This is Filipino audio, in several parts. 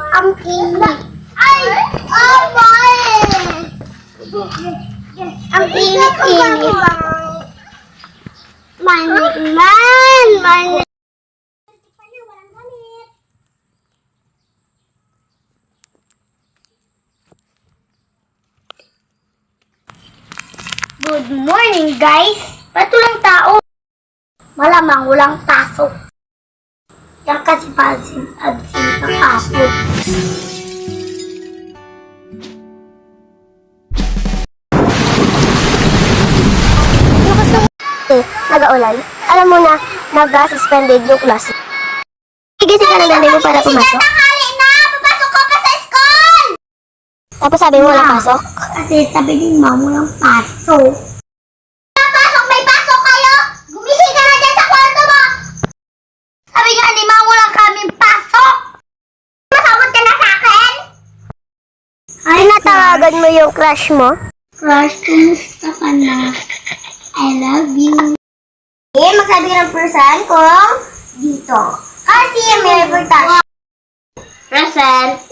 Ang init. Ay! Oh, boy! Ang init-init. Manik man! Manik. Good morning, guys! Ba't walang tao? Malamang walang pasok. Yan kasi absent ang pasok. Nag-aulan. Alam mo na, nag-suspended yung klase. Gigising ka ng nanay mo para pumasok? Tanghali na! Papasok ka pa sa school! Tapos sabi mo walang pasok? Kasi sabi din mom walang pasok. Papasok! May pasok kayo! Gumising ka na dyan sa kwarto mo! Sabi nga ni mom walang kaming pasok! Masawad ka na sa akin? Ay, natawagan mo yung crush mo? Crush, kumusta ka na? I love you. Eh, magsabi ng person kung dito. Kasi may reportage. Present.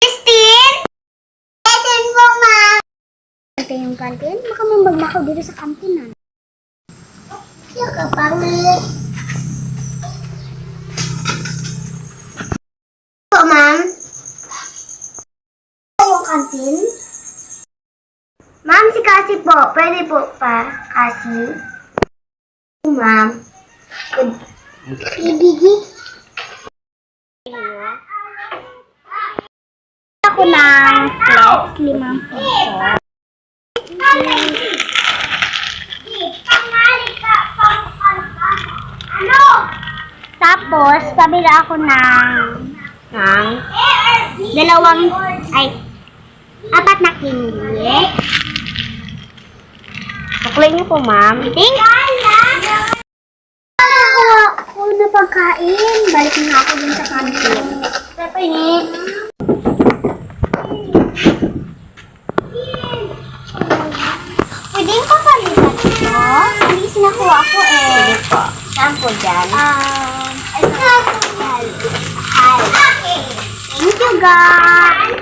Christine? Present po, ma. Ito yung kantin? Baka mamagmakaw dito sa kantin, Siya ka, pangit. Po, ma'am. Yung kantin? Ma'am, si Cassie po. Pwede po pa, Cassie? Ma'am. Ibigay. Ako ng flex, 5 piso. Tapos, pabila ako ng 4 na candy. Suklay niyo po, ma'am. Thank you. Ako na pagkain. Balik na ako dun sa kantin. Pepe ni. Pwede yung papalitan ito? Hindi sinakuha ko eh. Pwede po. Saan po dyan? Ito. Thank you, guys.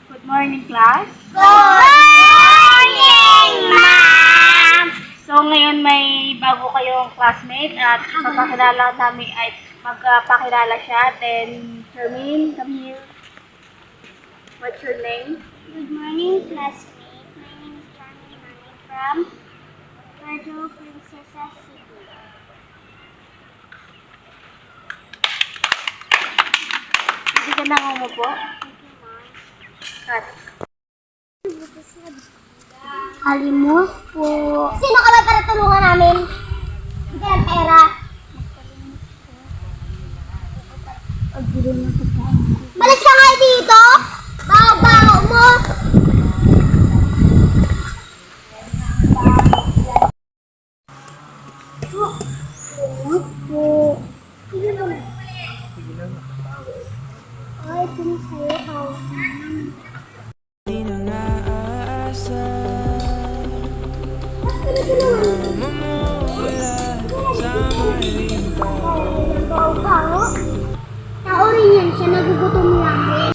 Good morning, class. Good morning, ma'am! So, ngayon may bago kayong classmate at magpakilala namin ay magpakilala siya. Then, Charmaine, come here. What's your name? Good morning, classmate. My name is Charmaine Manny from Puerto Princesa City. Hindi ka nang umupo? Cut. Halimos po. Sino ka ba para tulungan namin? Hindi ang pera. Balis ka nga dito! Baw-baw mo! Ay, pinasayaw. Naori yan siya, nagugutom lang.